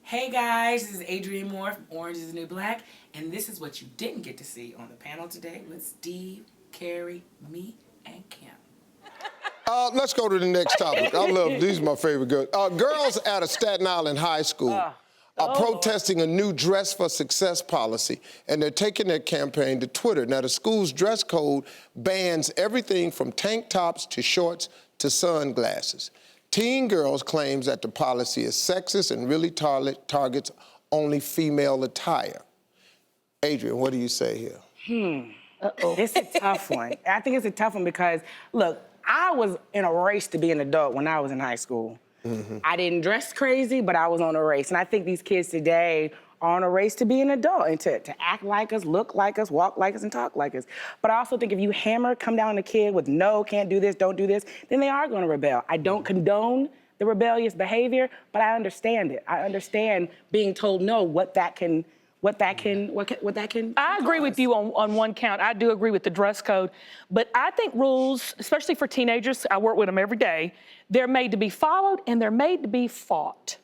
Hey guys, this is Adrienne Moore from Orange is the New Black, and this is what you didn't get to see on the panel today with Steve, Carrie, me, and Kim. Let's go to the next topic. I love these. Are my favorite girls. Girls at a Staten Island high school are protesting a new Dress for Success policy, and they're taking their campaign to Twitter. Now, the school's dress code bans everything from tank tops to shorts to sunglasses. Teen Girls claims that the policy is sexist and really targets only female attire. Adrienne, what do you say here? It's a tough one. I think it's a tough one because, look, I was in a race to be an adult when I was in high school. I didn't dress crazy, but I was on a race. And I think these kids today are on a race to be an adult and to act like us, look like us, walk like us, and talk like us. But I also think if you come down on a kid with no, can't do this, don't do this, then they are gonna rebel. I don't condone the rebellious behavior, but I understand it. I understand being told no, what that can I agree with you on one count. I do agree with the dress code. But I think rules, especially for teenagers, I work with them every day, they're made to be followed and they're made to be fought.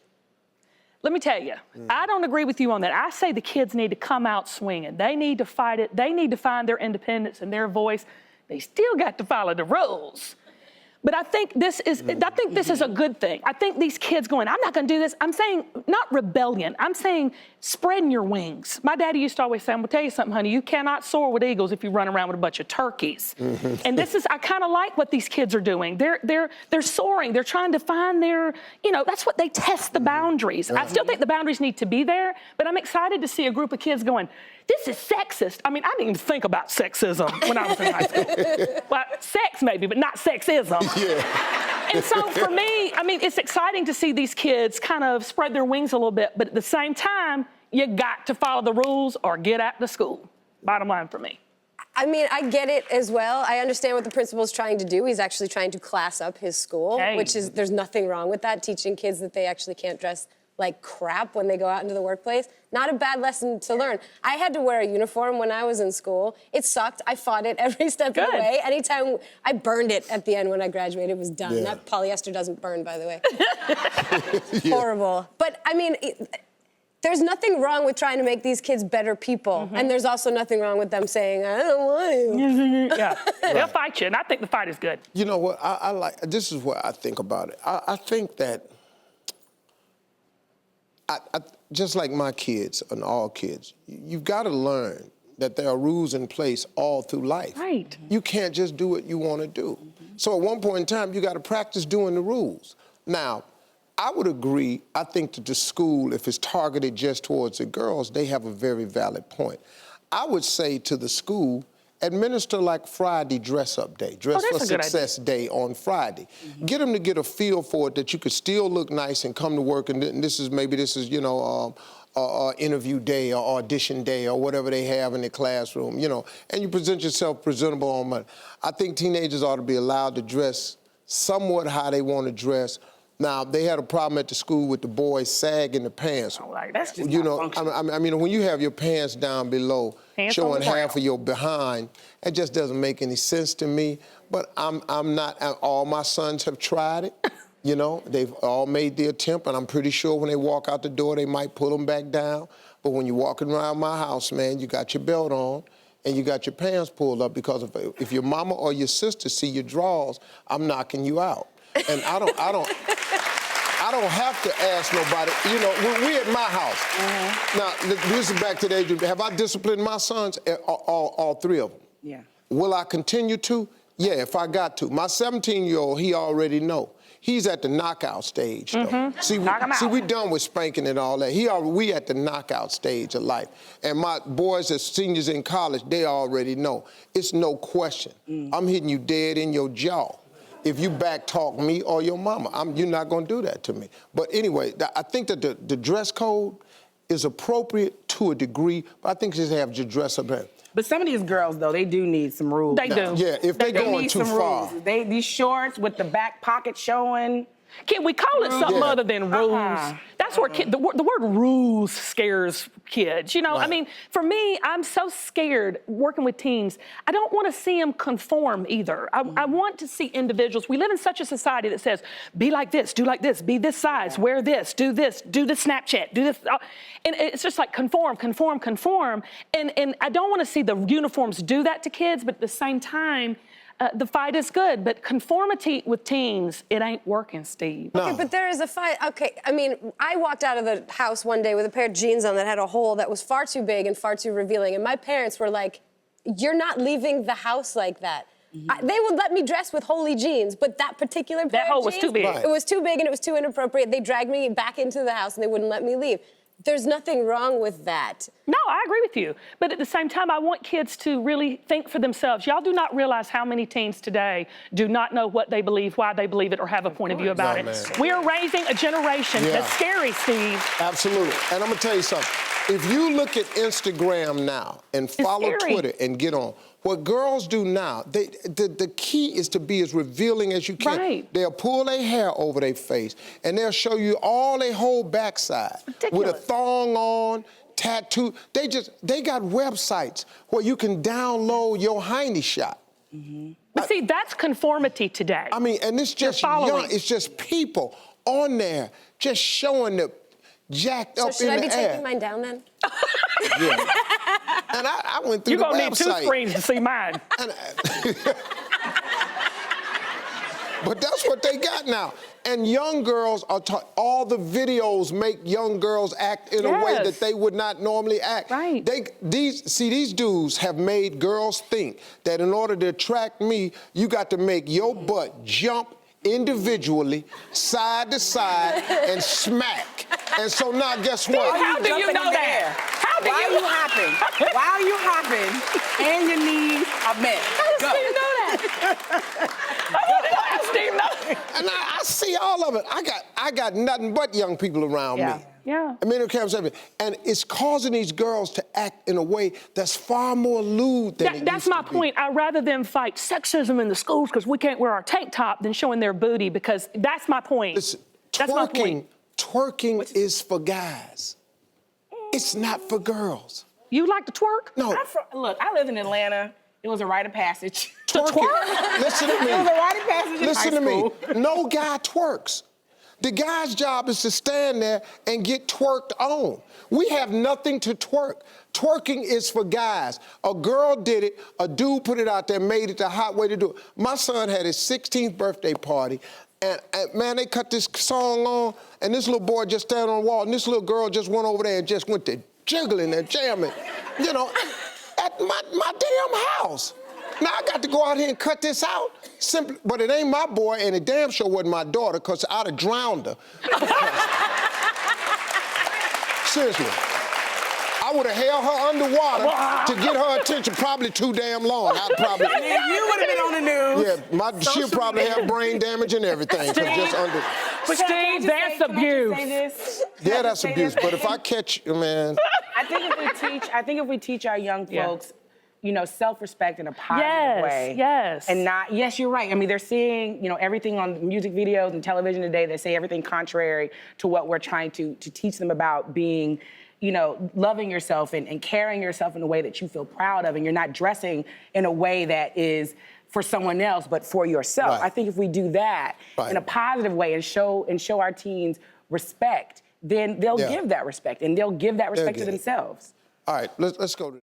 Let me tell you, I don't agree with you on that. I say the kids need to come out swinging. They need to fight it. They need to find their independence and their voice. They still got to follow the rules. But I think this is a good thing. I think these kids going, I'm not gonna do this. I'm saying, not rebellion, I'm saying spreading your wings. My daddy used to always say, I'm gonna tell you something, honey, you cannot soar with eagles if you run around with a bunch of turkeys. And I kinda like what these kids are doing. They're soaring, they're trying to find their, that's what they test the boundaries. I still think the boundaries need to be there, but I'm excited to see a group of kids going, this is sexist. I mean, I didn't even think about sexism when I was in high school. Well, sex maybe, but not sexism. Yeah. And so for me, I mean, it's exciting to see these kids kind of spread their wings a little bit, but at the same time, you got to follow the rules or get out to school. Bottom line for me. I mean, I get it as well. I understand what the principal's trying to do. He's actually trying to class up his school, which is, there's nothing wrong with that, teaching kids that they actually can't dress like crap when they go out into the workplace. Not a bad lesson to learn. I had to wear a uniform when I was in school. It sucked. I fought it every step of the way. Anytime I burned it at the end when I graduated, it was done. Yeah. That polyester doesn't burn, by the way. Horrible. But I mean, there's nothing wrong with trying to make these kids better people. And there's also nothing wrong with them saying, I don't want to. Yeah, they'll fight you, and I think the fight is good. You know what, I like, this is what I think about it. I think that, just like my kids and all kids, you've got to learn that there are rules in place all through life. Right. You can't just do what you want to do. So at one point in time, you got to practice doing the rules. Now, I would agree, I think that the school, if it's targeted just towards the girls, they have a very valid point. I would say to the school, administer like Friday dress-up day, Dress for Success Day on Friday. Get them to get a feel for it that you could still look nice and come to work, and this is, interview day or audition day or whatever they have in the classroom, and you present yourself presentable on Monday. I think teenagers ought to be allowed to dress somewhat how they want to dress. Now, they had a problem at the school with the boys sagging the pants. That's just not functional. I mean, when you have your pants down below, showing half of your behind, it just doesn't make any sense to me. But I'm not, all my sons have tried it. They've all made the attempt, and I'm pretty sure when they walk out the door, they might pull them back down. But when you're walking around my house, man, you got your belt on, and you got your pants pulled up, because if your mama or your sister see your drawers, I'm knocking you out. And I don't have to ask nobody. We at my house. Now, this is back to the age of, have I disciplined my sons? All three of them. Yeah. Will I continue to? Yeah, if I got to. My 17-year-old, he already know. He's at the knockout stage, though. See, we done with spanking and all that. We at the knockout stage of life. And my boys as seniors in college, they already know. It's no question. I'm hitting you dead in your jaw. If you back talk me or your mama, you're not gonna do that to me. But anyway, I think that the dress code is appropriate to a degree, but I think you should have your dress up there. But some of these girls, though, they do need some rules. They do. Yeah, if they're going too far. These shorts with the back pocket showing, Can we call it something other than rules? That's where the word rules scares kids. You know, I mean, for me, I'm so scared working with teens. I don't want to see them conform either. I want to see individuals. We live in such a society that says, be like this, do like this, be this size, wear this, do this Snapchat, do this. And it's just like conform. And I don't want to see the uniforms do that to kids, but at the same time, the fight is good, but conformity with teens, it ain't working, Steve. No. Okay, but there is a fight. Okay, I mean, I walked out of the house one day with a pair of jeans on that had a hole that was far too big and far too revealing, and my parents were like, you're not leaving the house like that. They would let me dress with holy jeans, but that particular pair hole of was jeans, too big. it was too big and it was too inappropriate. They dragged me back into the house and they wouldn't let me leave. There's nothing wrong with that. No, I agree with you. But at the same time, I want kids to really think for themselves. Y'all do not realize how many teens today do not know what they believe, why they believe it, or have a point of view about it. Man. We are raising a generation that's scary, Steve. Absolutely. And I'm going to tell you something. If you look at Instagram now and follow Twitter and get on, what girls do now, the key is to be as revealing as you can. Right. They'll pull their hair over their face, and they'll show you all their whole backside. Ridiculous. With a thong on, tattoo. They got websites where you can download your hiney shot. But see, that's conformity today. I mean, and it's just young, it's just people on there just showing the jacked up in the air. So should I be taking mine down then? Yeah. And I went through the website. You're gonna need 2 screens to see mine. But that's what they got now. And young girls are taught, all the videos make young girls act in a way that they would not normally act. Right. These dudes have made girls think that in order to attract me, you got to make your butt jump individually, side to side, and smack. And so now, guess what? How do you know that? How do Why are you hopping? Why are you hopping? And your knees are bent. How does Steve know that? How does Steve know? And I see all of it. I got nothing but young people around me. Yeah. I mean, and it's causing these girls to act in a way that's far more lewd than it used That's my to point. I'd rather them fight sexism in the schools because we can't wear our tank top than showing their booty, because that's my point. Listen, That's my point. twerking is for guys. It's not for girls. You like to twerk? No. Look, I lived in Atlanta. It was a rite of passage. Twerking. Listen to me. It was a rite of passage in Listen high to me. school. No guy twerks. The guy's job is to stand there and get twerked on. We have nothing to twerk. Twerking is for guys. A girl did it, a dude put it out there, made it the hot way to do it. My son had his 16th birthday party, and man, they cut this song on, and this little boy just standing on the wall, and this little girl just went over there and just went to jiggling and jamming, you know, at my damn house. Now I got to go out here and cut this out, simply, but it ain't my boy, and it damn sure wasn't my daughter, because I'd have drowned her. Seriously. I would have held her underwater to get her attention probably too damn long. I'd probably... And then you would have been on the news. Yeah, she'll probably have brain damage and everything. Just under... Steve, that's abuse. Yeah, that's abuse, but if I catch you, man... I think if we teach our young folks, you know, self-respect in a positive way. Yes. And not, yes, you're right. I mean, they're seeing, you know, everything on music videos and television today. They say everything contrary to what we're trying to teach them about being, you know, loving yourself and carrying yourself in a way that you feel proud of, and you're not dressing in a way that is for someone else, but for yourself. Right. I think if we do that in a positive way and show our teens respect, then they'll give that respect, and they'll give that respect to themselves. All right, let's go to...